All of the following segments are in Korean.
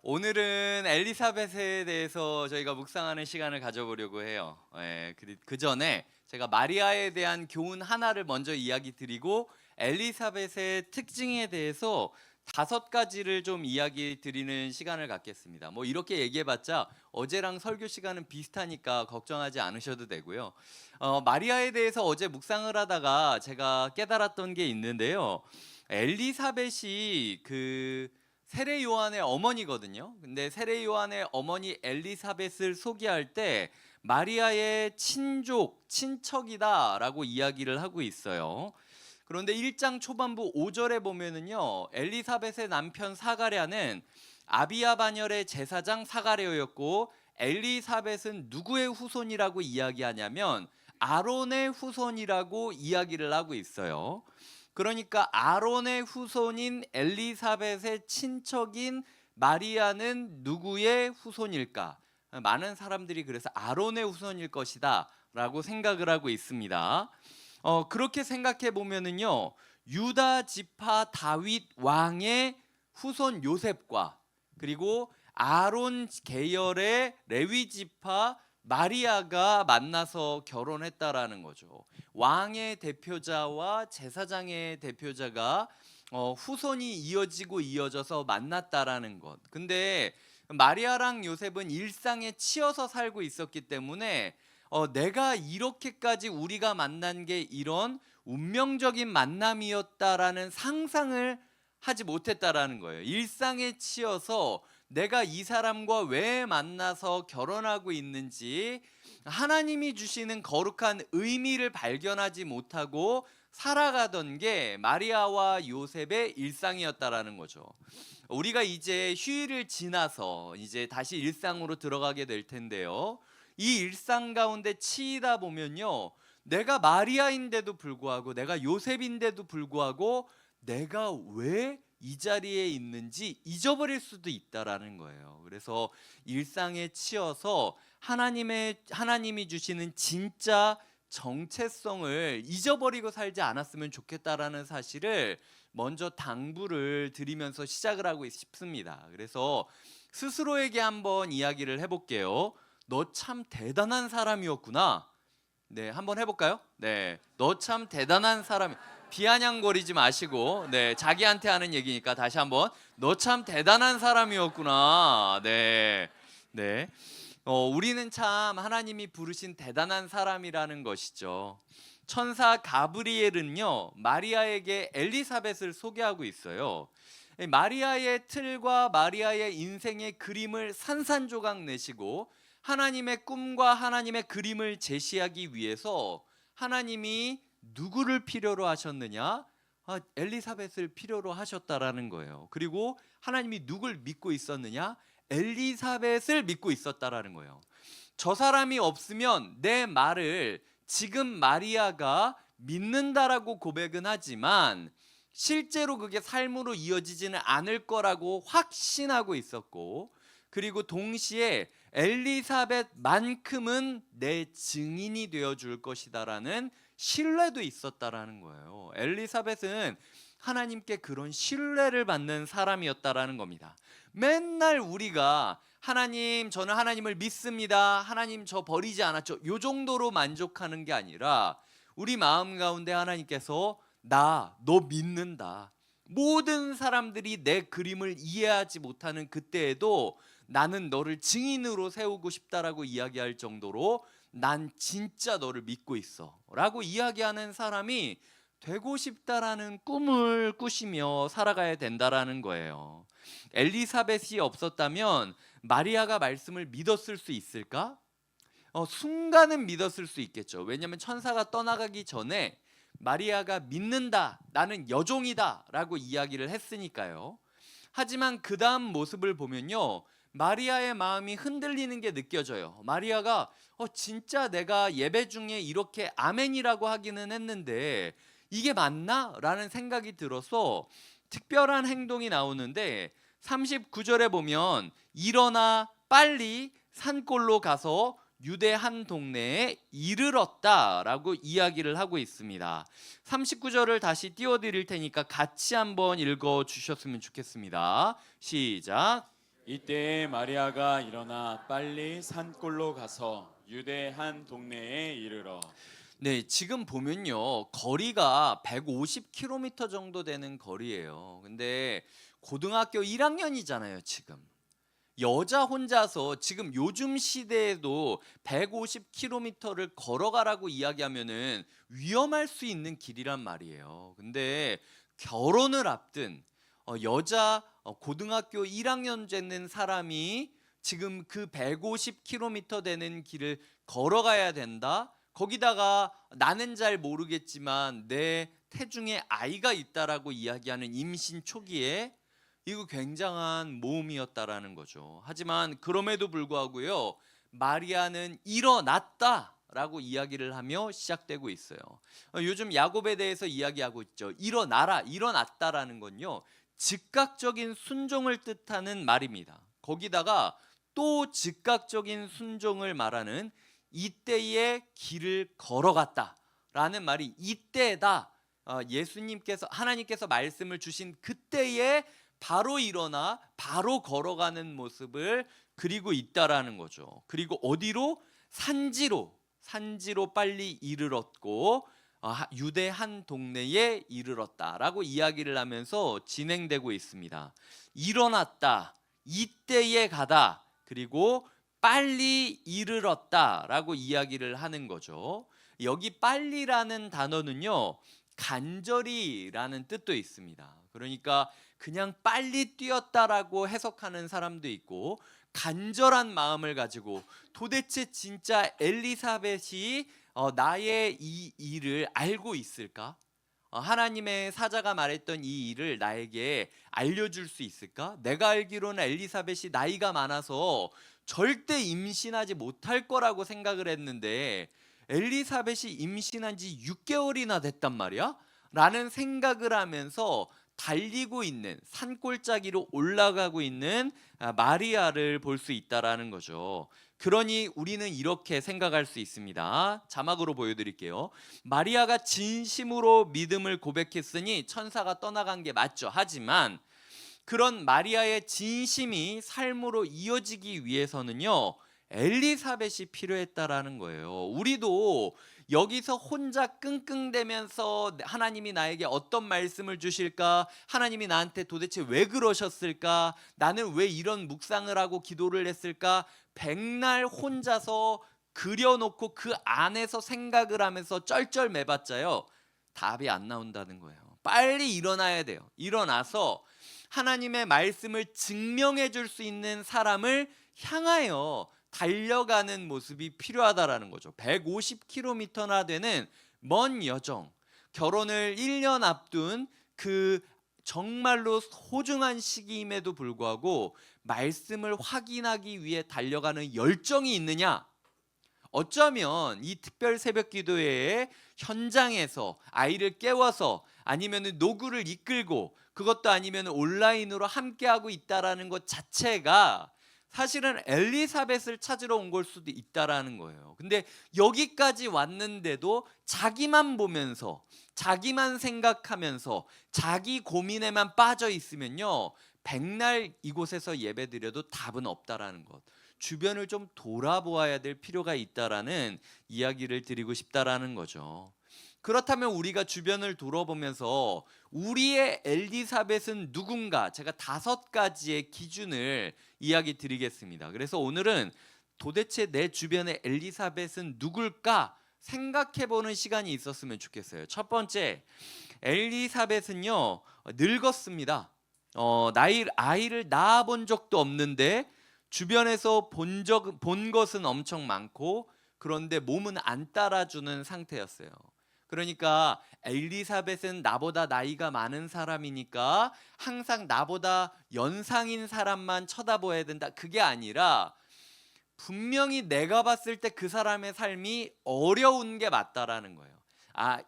오늘은 엘리사벳에 대해서 저희가 묵상하는 시간을 가져보려고 해요. 그 전에 제가 마리아에 대한 교훈 하나를 먼저 이야기 드리고 엘리사벳의 특징에 대해서 5가지를 좀 이야기 드리는 시간을 갖겠습니다. 뭐 이렇게 얘기해봤자 어제랑 설교 시간은 비슷하니까 걱정하지 않으셔도 되고요. 마리아에 대해서 어제 묵상을 하다가 제가 깨달았던 게 있는데요. 엘리사벳이 세례 요한의 어머니거든요. 근데 세례 요한의 어머니 엘리사벳을 소개할 때 마리아의 친족, 친척이다라고 이야기를 하고 있어요. 그런데 1장 초반부 5절에 보면은요, 엘리사벳의 남편 사가랴는 아비야 반열의 제사장 사가랴였고, 엘리사벳은 누구의 후손이라고 이야기하냐면 아론의 후손이라고 이야기를 하고 있어요. 그러니까 아론의 후손인 엘리사벳의 친척인 마리아는 누구의 후손일까? 많은 사람들이 그래서 아론의 후손일 것이다 라고 생각을 하고 있습니다. 그렇게 생각해 보면은요, 유다 지파 다윗 왕의 후손 요셉과 그리고 아론 계열의 레위 지파 마리아가 만나서 결혼했다라는 거죠. 왕의 대표자와 제사장의 대표자가 후손이 이어지고 이어져서 만났다라는 것. 근데 마리아랑 요셉은 일상에 치여서 살고 있었기 때문에 내가 이렇게까지 우리가 만난 게 이런 운명적인 만남이었다라는 상상을 하지 못했다라는 거예요. 일상에 치여서 내가 이 사람과 왜 만나서 결혼하고 있는지 하나님이 주시는 거룩한 의미를 발견하지 못하고 살아가던 게 마리아와 요셉의 일상이었다라는 거죠. 우리가 이제 휴일을 지나서 이제 다시 일상으로 들어가게 될 텐데요. 이 일상 가운데 치이다 보면요, 내가 마리아인데도 불구하고 내가 요셉인데도 불구하고 내가 왜 이 자리에 있는지 잊어버릴 수도 있다라는 거예요. 그래서 일상에 치여서 하나님이 주시는 진짜 정체성을 잊어버리고 살지 않았으면 좋겠다라는 사실을 먼저 당부를 드리면서 시작을 하고 싶습니다. 그래서 스스로에게 한번 이야기를 해볼게요. 너 참 대단한 사람이었구나. 네, 한번 해볼까요? 네, 너 참 대단한 사람. 비아냥거리지 마시고, 네, 자기한테 하는 얘기니까 다시 한번 너 참 대단한 사람이었구나. 네, 네. 우리는 참 하나님이 부르신 대단한 사람이라는 것이죠. 천사 가브리엘은요, 마리아에게 엘리사벳을 소개하고 있어요. 마리아의 틀과 마리아의 인생의 그림을 산산조각 내시고 하나님의 꿈과 하나님의 그림을 제시하기 위해서 하나님이 누구를 필요로 하셨느냐? 엘리사벳을 필요로 하셨다라는 거예요. 그리고 하나님이 누굴 믿고 있었느냐? 엘리사벳을 믿고 있었다라는 거예요. 저 사람이 없으면 내 말을 지금 마리아가 믿는다라고 고백은 하지만 실제로 그게 삶으로 이어지지는 않을 거라고 확신하고 있었고, 그리고 동시에 엘리사벳만큼은 내 증인이 되어줄 것이다라는 신뢰도 있었다라는 거예요. 엘리사벳은 하나님께 그런 신뢰를 받는 사람이었다라는 겁니다. 맨날 우리가 하나님, 저는 하나님을 믿습니다, 하나님 저 버리지 않았죠, 요 정도로 만족하는 게 아니라 우리 마음 가운데 하나님께서 너 믿는다, 모든 사람들이 내 그림을 이해하지 못하는 그때에도 나는 너를 증인으로 세우고 싶다라고 이야기할 정도로 난 진짜 너를 믿고 있어 라고 이야기하는 사람이 되고 싶다라는 꿈을 꾸시며 살아가야 된다라는 거예요. 엘리사벳이 없었다면 마리아가 말씀을 믿었을 수 있을까? 순간은 믿었을 수 있겠죠. 왜냐하면 천사가 떠나가기 전에 마리아가 믿는다, 나는 여종이다 라고 이야기를 했으니까요. 하지만 그 다음 모습을 보면요, 마리아의 마음이 흔들리는 게 느껴져요. 마리아가 진짜 내가 예배 중에 이렇게 아멘이라고 하기는 했는데 이게 맞나? 라는 생각이 들어서 특별한 행동이 나오는데 39절에 보면 일어나 빨리 산골로 가서 유대 한 동네에 이르렀다라고 이야기를 하고 있습니다. 39절을 다시 띄워드릴 테니까 같이 한번 읽어주셨으면 좋겠습니다. 시작. 이때에 마리아가 일어나 빨리 산골로 가서 유대 한 동네에 이르러. 네, 지금 보면요. 거리가 150km 정도 되는 거리예요. 근데 고등학교 1학년이잖아요, 지금. 여자 혼자서 지금 요즘 시대에도 150km를 걸어가라고 이야기하면은 위험할 수 있는 길이란 말이에요. 근데 결혼을 앞둔 여자 고등학교 1학년 되는 사람이 지금 그 150km 되는 길을 걸어가야 된다. 거기다가 나는 잘 모르겠지만 내 태중에 아이가 있다라고 이야기하는 임신 초기에 이거 굉장한 모험이었다라는 거죠. 하지만 그럼에도 불구하고요, 마리아는 일어났다라고 이야기를 하며 시작되고 있어요. 요즘 야곱에 대해서 이야기하고 있죠. 일어나라, 일어났다라는 건요, 즉각적인 순종을 뜻하는 말입니다. 거기다가 또 즉각적인 순종을 말하는 이때의 길을 걸어갔다라는 말이 이때다. 예수님께서 하나님께서 말씀을 주신 그때에 바로 일어나 바로 걸어가는 모습을 그리고 있다라는 거죠. 그리고 어디로? 산지로 빨리 이르렀고 유대 한 동네에 이르렀다라고 이야기를 하면서 진행되고 있습니다. 일어났다, 이때에 가다, 그리고 빨리 이르렀다라고 이야기를 하는 거죠. 여기 빨리라는 단어는요, 간절히라는 뜻도 있습니다. 그러니까 그냥 빨리 뛰었다라고 해석하는 사람도 있고, 간절한 마음을 가지고 도대체 진짜 엘리사벳이 나의 이 일을 알고 있을까? 하나님의 사자가 말했던 이 일을 나에게 알려줄 수 있을까? 내가 알기로는 엘리사벳이 나이가 많아서 절대 임신하지 못할 거라고 생각을 했는데 엘리사벳이 임신한 지 6개월이나 됐단 말이야? 라는 생각을 하면서 달리고 있는, 산골짜기로 올라가고 있는 마리아를 볼 수 있다라는 거죠. 그러니 우리는 이렇게 생각할 수 있습니다. 자막으로 보여드릴게요. 마리아가 진심으로 믿음을 고백했으니 천사가 떠나간 게 맞죠. 하지만 그런 마리아의 진심이 삶으로 이어지기 위해서는요, 엘리사벳이 필요했다라는 거예요. 우리도 여기서 혼자 끙끙대면서 하나님이 나에게 어떤 말씀을 주실까? 하나님이 나한테 도대체 왜 그러셨을까? 나는 왜 이런 묵상을 하고 기도를 했을까? 백날 혼자서 그려놓고 그 안에서 생각을 하면서 쩔쩔매봤자요, 답이 안 나온다는 거예요. 빨리 일어나야 돼요. 일어나서 하나님의 말씀을 증명해 줄 수 있는 사람을 향하여 달려가는 모습이 필요하다라는 거죠. 150km나 되는 먼 여정, 결혼을 1년 앞둔 그 정말로 소중한 시기임에도 불구하고 말씀을 확인하기 위해 달려가는 열정이 있느냐? 어쩌면 이 특별 새벽 기도회의 현장에서 아이를 깨워서 아니면 노구를 이끌고 그것도 아니면 온라인으로 함께하고 있다라는 것 자체가 사실은 엘리사벳을 찾으러 온 걸 수도 있다라는 거예요. 근데 여기까지 왔는데도 자기만 보면서 자기만 생각하면서 자기 고민에만 빠져 있으면요, 백날 이곳에서 예배드려도 답은 없다라는 것. 주변을 좀 돌아보아야 될 필요가 있다라는 이야기를 드리고 싶다라는 거죠. 그렇다면 우리가 주변을 돌아보면서 우리의 엘리사벳은 누군가, 제가 5가지의 기준을 이야기 드리겠습니다. 그래서 오늘은 도대체 내 주변의 엘리사벳은 누굴까 생각해보는 시간이 있었으면 좋겠어요. 첫 번째, 엘리사벳은요, 늙었습니다. 아이를 낳아본 적도 없는데 주변에서 본 것은 엄청 많고 그런데 몸은 안 따라주는 상태였어요. 그러니까 엘리사벳은 나보다 나이가 많은 사람이니까 항상 나보다 연상인 사람만 쳐다봐야 된다. 그게 아니라 분명히 내가 봤을 때 그 사람의 삶이 어려운 게 맞다라는 거예요.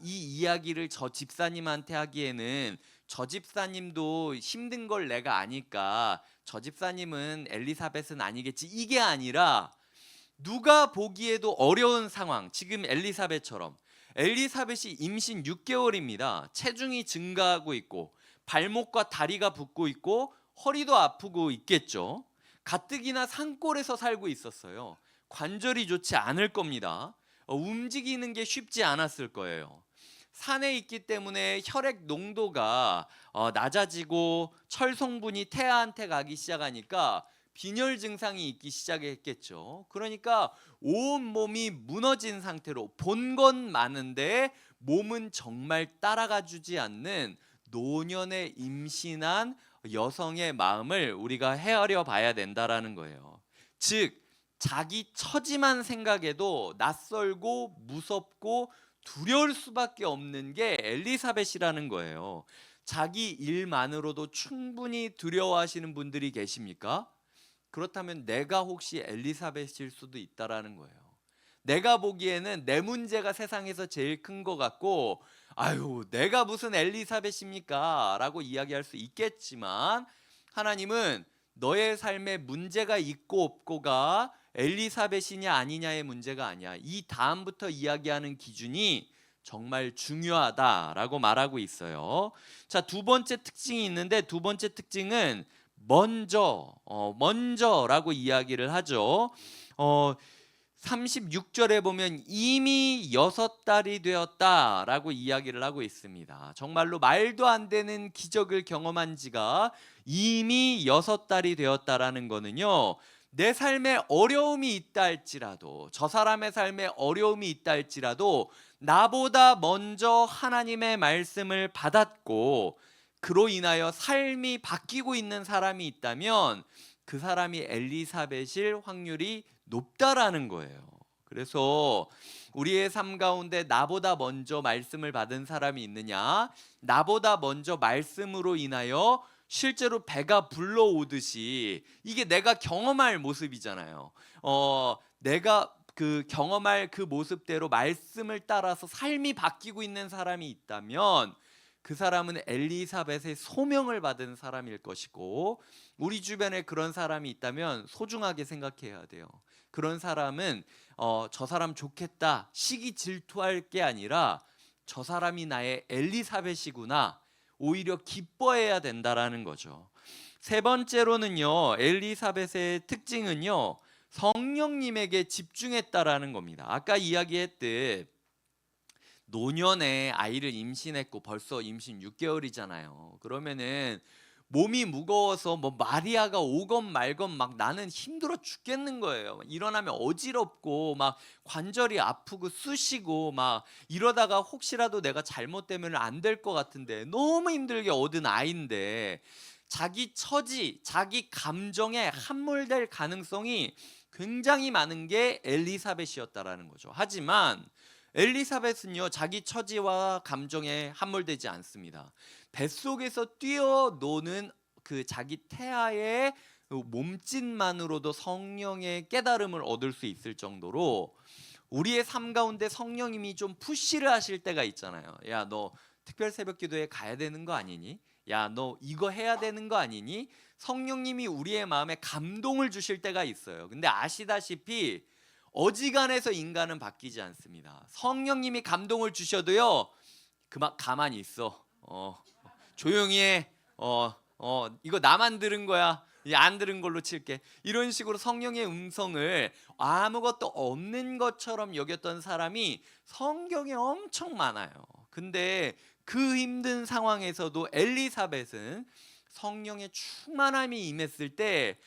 이 이야기를 저 집사님한테 하기에는 저 집사님도 힘든 걸 내가 아니까 저 집사님은 엘리사벳은 아니겠지. 이게 아니라 누가 보기에도 어려운 상황, 지금 엘리사벳처럼 엘리사벳이 임신 6개월입니다. 체중이 증가하고 있고 발목과 다리가 붓고 있고 허리도 아프고 있겠죠. 가뜩이나 산골에서 살고 있었어요. 관절이 좋지 않을 겁니다. 움직이는 게 쉽지 않았을 거예요. 산에 있기 때문에 혈액 농도가 낮아지고 철 성분이 태아한테 가기 시작하니까 빈혈 증상이 있기 시작했겠죠. 그러니까 온 몸이 무너진 상태로 본 건 많은데 몸은 정말 따라가 주지 않는 노년에 임신한 여성의 마음을 우리가 헤아려 봐야 된다라는 거예요. 즉 자기 처지만 생각해도 낯설고 무섭고 두려울 수밖에 없는 게 엘리사벳이라는 거예요. 자기 일만으로도 충분히 두려워하시는 분들이 계십니까? 그렇다면 내가 혹시 엘리사벳일 수도 있다라는 거예요. 내가 보기에는 내 문제가 세상에서 제일 큰 것 같고, 아유, 내가 무슨 엘리사벳입니까? 라고 이야기할 수 있겠지만, 하나님은 너의 삶에 문제가 있고 없고가 엘리사벳이냐 아니냐의 문제가 아니야. 이 다음부터 이야기하는 기준이 정말 중요하다라고 말하고 있어요. 자, 두 번째 특징이 있는데, 두 번째 특징은 먼저라고 이야기를 하죠. 36절에 보면 이미 6달이 되었다라고 이야기를 하고 있습니다. 정말로 말도 안 되는 기적을 경험한 지가 이미 6달이 되었다라는 거는요, 내 삶에 어려움이 있다 할지라도, 저 사람의 삶에 어려움이 있다 할지라도 나보다 먼저 하나님의 말씀을 받았고 그로 인하여 삶이 바뀌고 있는 사람이 있다면 그 사람이 엘리사벳일 확률이 높다라는 거예요. 그래서 우리의 삶 가운데 나보다 먼저 말씀을 받은 사람이 있느냐, 나보다 먼저 말씀으로 인하여 실제로 배가 불러오듯이, 이게 내가 경험할 모습이잖아요. 내가 그 경험할 그 모습대로 말씀을 따라서 삶이 바뀌고 있는 사람이 있다면 그 사람은 엘리사벳의 소명을 받은 사람일 것이고, 우리 주변에 그런 사람이 있다면 소중하게 생각해야 돼요. 그런 사람은 저 사람 좋겠다 시기 질투할 게 아니라 저 사람이 나의 엘리사벳이구나, 오히려 기뻐해야 된다라는 거죠. 세 번째로는요, 엘리사벳의 특징은요, 성령님에게 집중했다라는 겁니다. 아까 이야기했듯 노년에 아이를 임신했고 벌써 임신 6개월이잖아요. 그러면은 몸이 무거워서 뭐 마리아가 오건 말건 막 나는 힘들어 죽겠는 거예요. 일어나면 어지럽고 막 관절이 아프고 쑤시고 막 이러다가 혹시라도 내가 잘못되면 안 될 것 같은데 너무 힘들게 얻은 아이인데 자기 처지, 자기 감정에 함몰될 가능성이 굉장히 많은 게 엘리사벳이었다라는 거죠. 하지만 엘리사벳은요, 자기 처지와 감정에 함몰되지 않습니다. 뱃속에서 뛰어노는 그 자기 태아의 몸짓만으로도 성령의 깨달음을 얻을 수 있을 정도로, 우리의 삶 가운데 성령님이 좀 푸시를 하실 때가 있잖아요. 야, 너 특별 새벽 기도회 가야 되는 거 아니니? 야, 너 이거 해야 되는 거 아니니? 성령님이 우리의 마음에 감동을 주실 때가 있어요. 근데 아시다시피 어지간해서 인간은 바뀌지 않습니다. 성령님이 감동을 주셔도요, 그만 가만히 있어. 조용히 해. 이거 나만 들은 거야. 안 들은 걸로 칠게. 이런 식으로 성령의 음성을 아무것도 없는 것처럼 여겼던 사람이 성경에 엄청 많아요. 근데 그 힘든 상황에서도 엘리사벳은 성령의 충만함이 임했을 때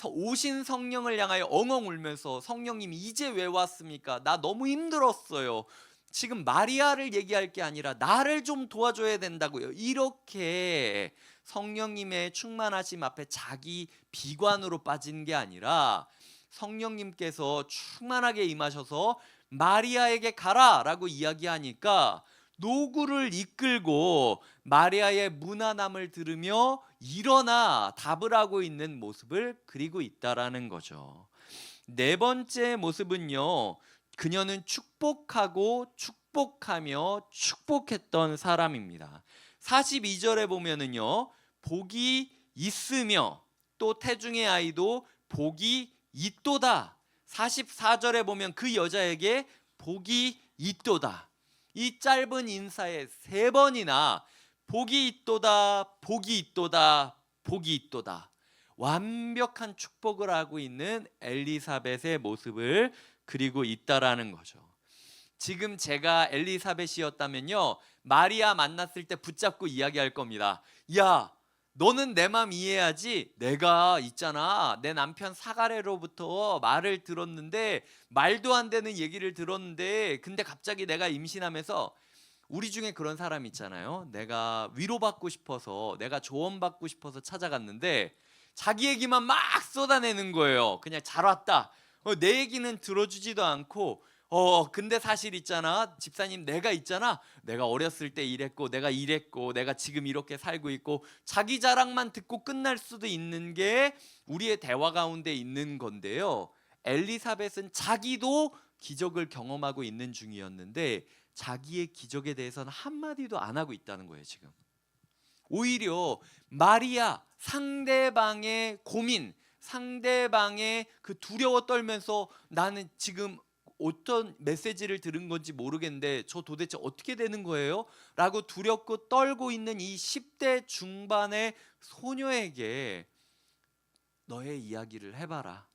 오신 성령을 향하여 엉엉 울면서, 성령님이 이제 왜 왔습니까? 나 너무 힘들었어요. 지금 마리아를 얘기할 게 아니라 나를 좀 도와줘야 된다고요. 이렇게 성령님의 충만하심 앞에 자기 비관으로 빠진 게 아니라 성령님께서 충만하게 임하셔서 마리아에게 가라라고 이야기하니까 노구를 이끌고 마리아의 무난함을 들으며 일어나 답을 하고 있는 모습을 그리고 있다라는 거죠. 네 번째 모습은요, 그녀는 축복하고 축복하며 축복했던 사람입니다. 42절에 보면은요, 복이 있으며 또 태중의 아이도 복이 있도다 44절에 보면 그 여자에게 복이 있도다. 이 짧은 인사에 3번이나 복이 있도다, 복이 있도다, 복이 있도다. 완벽한 축복을 하고 있는 엘리사벳의 모습을 그리고 있다라는 거죠. 지금 제가 엘리사벳이었다면요, 마리아 만났을 때 붙잡고 이야기할 겁니다. 야, 너는 내 마음 이해하지? 내가 있잖아, 내 남편 사가랴로부터 말을 들었는데, 말도 안 되는 얘기를 들었는데, 근데 갑자기 내가 임신하면서, 우리 중에 그런 사람 있잖아요. 내가 위로받고 싶어서, 내가 조언받고 싶어서 찾아갔는데 자기 얘기만 막 쏟아내는 거예요. 그냥 잘 왔다. 내 얘기는 들어주지도 않고, 근데 사실 있잖아, 집사님, 내가 있잖아, 내가 어렸을 때 이랬고, 내가 이랬고, 내가 지금 이렇게 살고 있고, 자기 자랑만 듣고 끝날 수도 있는 게 우리의 대화 가운데 있는 건데요. 엘리사벳은 자기도 기적을 경험하고 있는 중이었는데 자기의 기적에 대해서는 한마디도 안 하고 있다는 거예요. 지금 오히려 마리아, 상대방의 고민, 상대방의 그 두려워 떨면서, 나는 지금 어떤 메시지를 들은 건지 모르겠는데 저 도대체 어떻게 되는 거예요? 라고 두렵고 떨고 있는 이 10대 중반의 소녀에게 너의 이야기를 해봐라.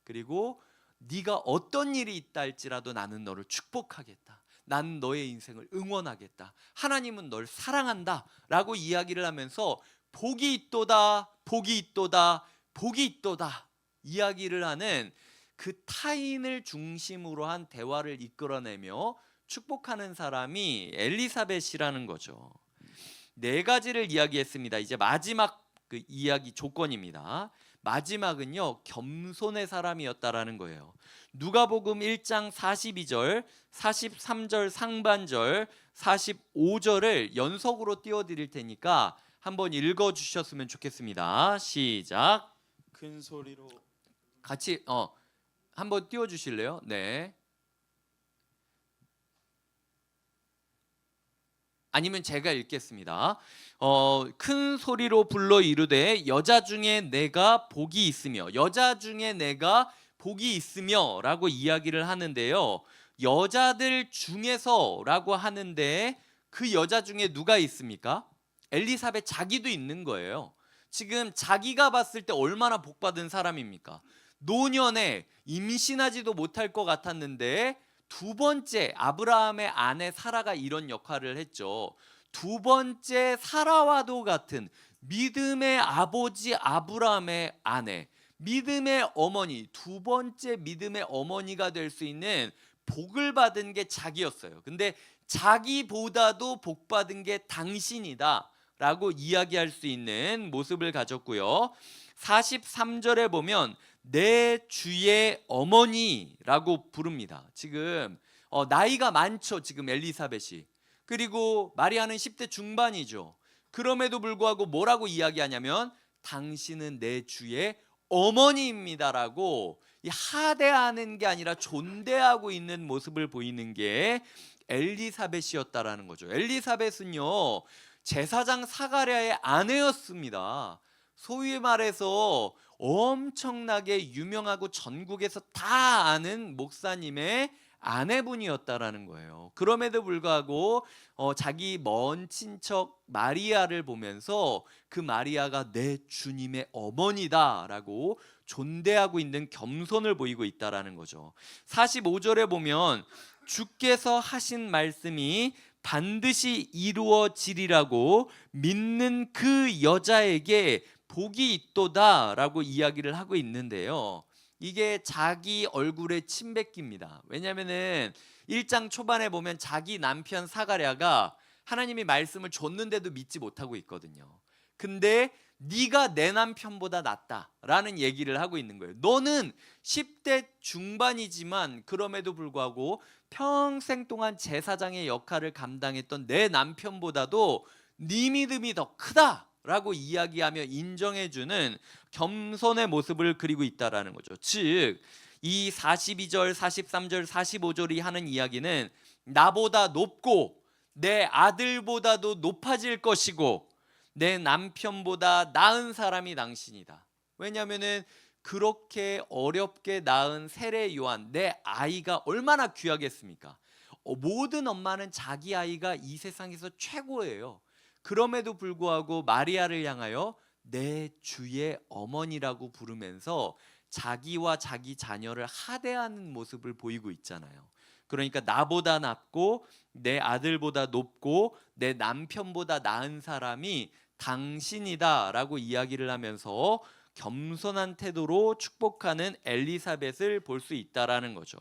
그리고 네가 어떤 일이 있다 할지라도 나는 너를 축복하겠다. 나는 너의 인생을 응원하겠다. 하나님은 널 사랑한다. 라고 이야기를 하면서 복이 있도다, 복이 있도다, 복이 있도다 이야기를 하는, 그 타인을 중심으로 한 대화를 이끌어내며 축복하는 사람이 엘리사벳이라는 거죠. 4가지를 이야기했습니다. 이제 마지막 그 이야기 조건입니다. 마지막은요, 겸손의 사람이었다라는 거예요. 누가복음 1장 42절, 43절 상반절, 45절을 연속으로 띄워드릴 테니까 한번 읽어주셨으면 좋겠습니다. 시작. 큰 소리로 같이 한번 띄워주실래요? 네. 아니면 제가 읽겠습니다. 큰 소리로 불러 이르되 여자 중에 내가 복이 있으며, 여자 중에 내가 복이 있으며 라고 이야기를 하는데요, 여자들 중에서 라고 하는데 그 여자 중에 누가 있습니까? 엘리사벳 자기도 있는 거예요. 지금 자기가 봤을 때 얼마나 복받은 사람입니까? 노년에 임신하지도 못할 것 같았는데 2번째 아브라함의 아내 사라가 이런 역할을 했죠. 2번째 사라와도 같은 믿음의 아버지 아브라함의 아내, 믿음의 어머니, 2번째 믿음의 어머니가 될 수 있는 복을 받은 게 자기였어요. 근데 자기보다도 복 받은 게 당신이다 라고 이야기할 수 있는 모습을 가졌고요. 43절에 보면 내 주의 어머니라고 부릅니다. 지금 나이가 많죠. 지금 엘리사벳이. 그리고 마리아는 10대 중반이죠. 그럼에도 불구하고 뭐라고 이야기하냐면 당신은 내 주의 어머니입니다라고, 하대하는 게 아니라 존대하고 있는 모습을 보이는 게 엘리사벳이었다라는 거죠. 엘리사벳은요, 제사장 사가랴의 아내였습니다. 소위 말해서 엄청나게 유명하고 전국에서 다 아는 목사님의 아내분이었다라는 거예요. 그럼에도 불구하고 자기 먼 친척 마리아를 보면서 그 마리아가 내 주님의 어머니다라고 존대하고 있는 겸손을 보이고 있다라는 거죠. 45절에 보면 주께서 하신 말씀이 반드시 이루어지리라고 믿는 그 여자에게 복이 있도다라고 이야기를 하고 있는데요, 이게 자기 얼굴에 침 뱉깁니다. 왜냐하면은 1장 초반에 보면 자기 남편 사가랴가 하나님이 말씀을 줬는데도 믿지 못하고 있거든요. 근데 네가 내 남편보다 낫다라는 얘기를 하고 있는 거예요. 너는 10대 중반이지만 그럼에도 불구하고 평생 동안 제사장의 역할을 감당했던 내 남편보다도 네 믿음이 더 크다라고 이야기하며 인정해주는 겸손의 모습을 그리고 있다라는 거죠. 즉, 이 42절, 43절, 45절이 하는 이야기는 나보다 높고 내 아들보다도 높아질 것이고 내 남편보다 나은 사람이 당신이다. 왜냐하면은 그렇게 어렵게 낳은 세례 요한, 내 아이가 얼마나 귀하겠습니까? 모든 엄마는 자기 아이가 이 세상에서 최고예요. 그럼에도 불구하고 마리아를 향하여 내 주의 어머니라고 부르면서 자기와 자기 자녀를 하대하는 모습을 보이고 있잖아요. 그러니까 나보다 낫고 내 아들보다 높고 내 남편보다 나은 사람이 당신이다라고 이야기를 하면서 겸손한 태도로 축복하는 엘리사벳을 볼 수 있다라는 거죠.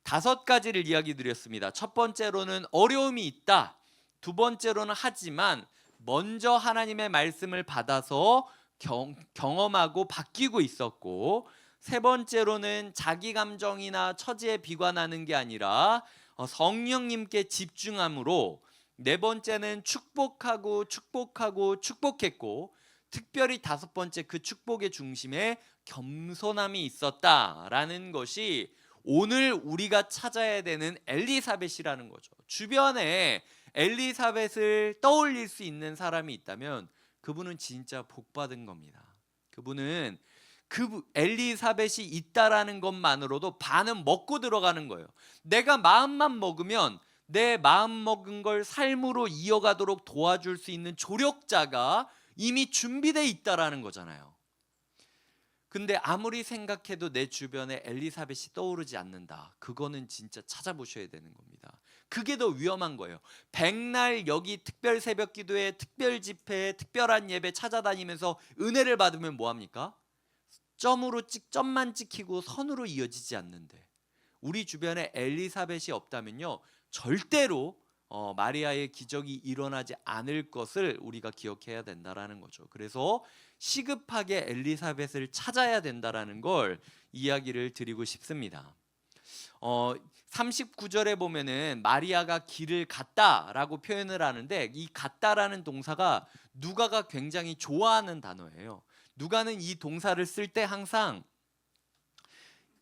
5가지를 이야기 드렸습니다. 첫 번째로는 어려움이 있다. 두 번째로는 하지만 먼저 하나님의 말씀을 받아서 경험하고 바뀌고 있었고, 세 번째로는 자기 감정이나 처지에 비관하는 게 아니라 성령님께 집중함으로, 네 번째는 축복하고 축복했고, 특별히 5번째 그 축복의 중심에 겸손함이 있었다라는 것이 오늘 우리가 찾아야 되는 엘리사벳이라는 거죠. 주변에 엘리사벳을 떠올릴 수 있는 사람이 있다면 그분은 진짜 복받은 겁니다. 그분은 그 엘리사벳이 있다라는 것만으로도 반은 먹고 들어가는 거예요. 내가 마음만 먹으면 내 마음 먹은 걸 삶으로 이어가도록 도와줄 수 있는 조력자가 이미 준비되어 있다라는 거잖아요. 근데 아무리 생각해도 내 주변에 엘리사벳이 떠오르지 않는다. 그거는 진짜 찾아보셔야 되는 겁니다. 그게 더 위험한 거예요. 백날 여기 특별 새벽 기도회, 특별 집회에, 특별한 예배 찾아다니면서 은혜를 받으면 뭐합니까? 점만 찍히고 선으로 이어지지 않는데, 우리 주변에 엘리사벳이 없다면요 절대로 마리아의 기적이 일어나지 않을 것을 우리가 기억해야 된다라는 거죠. 그래서 시급하게 엘리사벳을 찾아야 된다라는 걸 이야기를 드리고 싶습니다. 39절에 보면은 마리아가 길을 갔다라고 표현을 하는데, 이 갔다라는 동사가 누가가 굉장히 좋아하는 단어예요. 누가는 이 동사를 쓸 때 항상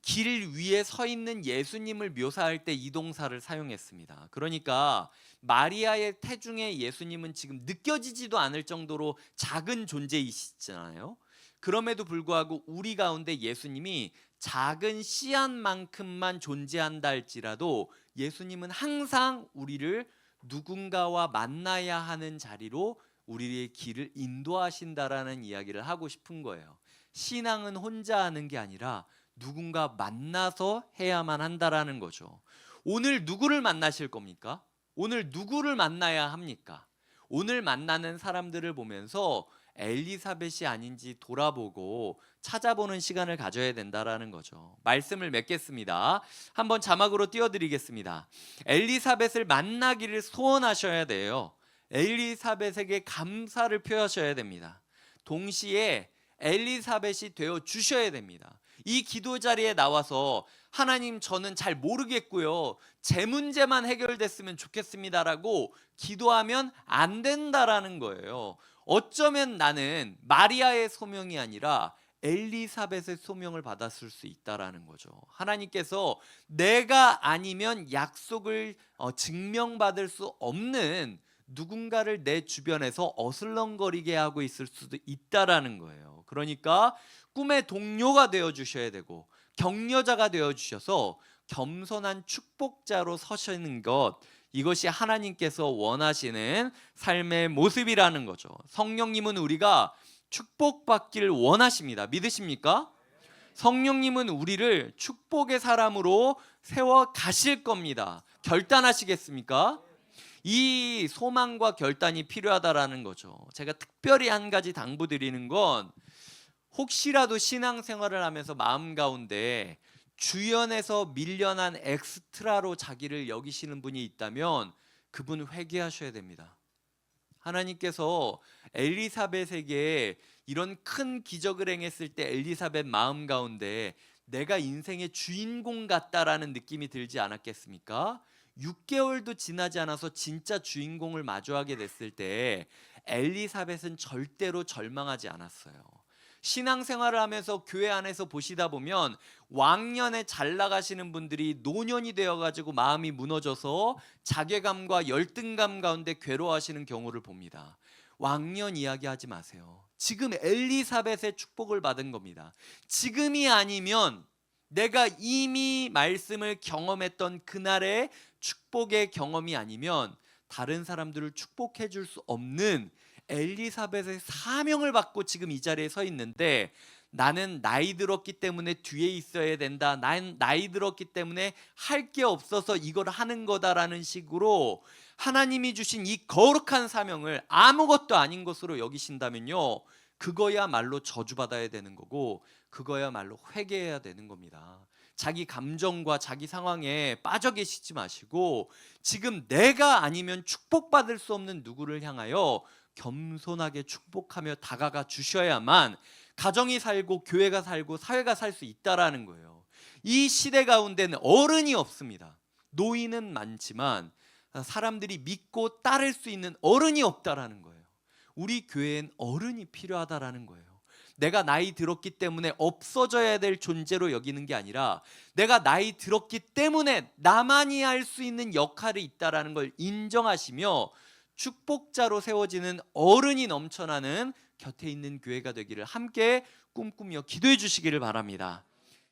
길 위에 서 있는 예수님을 묘사할 때 이 동사를 사용했습니다. 그러니까 마리아의 태중에 예수님은 지금 느껴지지도 않을 정도로 작은 존재이시잖아요. 그럼에도 불구하고 우리 가운데 예수님이 작은 씨앗만큼만 존재한다 할지라도 예수님은 항상 우리를 누군가와 만나야 하는 자리로 우리의 길을 인도하신다라는 이야기를 하고 싶은 거예요. 신앙은 혼자 하는 게 아니라 누군가 만나서 해야만 한다라는 거죠. 오늘 누구를 만나실 겁니까? 오늘 누구를 만나야 합니까? 오늘 만나는 사람들을 보면서 엘리사벳이 아닌지 돌아보고 찾아보는 시간을 가져야 된다라는 거죠. 말씀을 맺겠습니다. 한번 자막으로 띄워드리겠습니다. 엘리사벳을 만나기를 소원하셔야 돼요. 엘리사벳에게 감사를 표하셔야 됩니다. 동시에 엘리사벳이 되어 주셔야 됩니다. 이 기도 자리에 나와서 하나님 저는 잘 모르겠고요, 제 문제만 해결됐으면 좋겠습니다라고 기도하면 안 된다라는 거예요. 어쩌면 나는 마리아의 소명이 아니라 엘리사벳의 소명을 받았을 수 있다라는 거죠. 하나님께서 내가 아니면 약속을 증명받을 수 없는 누군가를 내 주변에서 어슬렁거리게 하고 있을 수도 있다라는 거예요. 그러니까 꿈의 동료가 되어 주셔야 되고 격려자가 되어 주셔서 겸손한 축복자로 서시는 것, 이것이 하나님께서 원하시는 삶의 모습이라는 거죠. 성령님은 우리가 축복받기를 원하십니다. 믿으십니까? 성령님은 우리를 축복의 사람으로 세워 가실 겁니다. 결단하시겠습니까? 이 소망과 결단이 필요하다라는 거죠. 제가 특별히 한 가지 당부드리는 건, 혹시라도 신앙생활을 하면서 마음 가운데 주연에서 밀려난 엑스트라로 자기를 여기시는 분이 있다면 그분 회개하셔야 됩니다. 하나님께서 엘리사벳에게 이런 큰 기적을 행했을 때 엘리사벳 마음 가운데 내가 인생의 주인공 같다라는 느낌이 들지 않았겠습니까? 6개월도 지나지 않아서 진짜 주인공을 마주하게 됐을 때 엘리사벳은 절대로 절망하지 않았어요. 신앙생활을 하면서 교회 안에서 보시다 보면 왕년에 잘 나가시는 분들이 노년이 되어가지고 마음이 무너져서 자괴감과 열등감 가운데 괴로워하시는 경우를 봅니다. 왕년 이야기하지 마세요. 지금 엘리사벳의 축복을 받은 겁니다. 지금이 아니면 내가 이미 말씀을 경험했던 그날의 축복의 경험이 아니면 다른 사람들을 축복해 줄 수 없는 엘리사벳의 사명을 받고 지금 이 자리에 서 있는데, 나는 나이 들었기 때문에 뒤에 있어야 된다, 난 나이 들었기 때문에 할 게 없어서 이걸 하는 거다라는 식으로 하나님이 주신 이 거룩한 사명을 아무것도 아닌 것으로 여기신다면요, 그거야말로 저주받아야 되는 거고, 그거야말로 회개해야 되는 겁니다. 자기 감정과 자기 상황에 빠져 계시지 마시고 지금 내가 아니면 축복받을 수 없는 누구를 향하여 겸손하게 축복하며 다가가 주셔야만 가정이 살고 교회가 살고 사회가 살 수 있다라는 거예요. 이 시대 가운데는 어른이 없습니다. 노인은 많지만 사람들이 믿고 따를 수 있는 어른이 없다라는 거예요. 우리 교회엔 어른이 필요하다라는 거예요. 내가 나이 들었기 때문에 없어져야 될 존재로 여기는 게 아니라 내가 나이 들었기 때문에 나만이 할 수 있는 역할이 있다라는 걸 인정하시며 축복자로 세워지는 어른이 넘쳐나는 곁에 있는 교회가 되기를 함께 꿈꾸며 기도해 주시기를 바랍니다.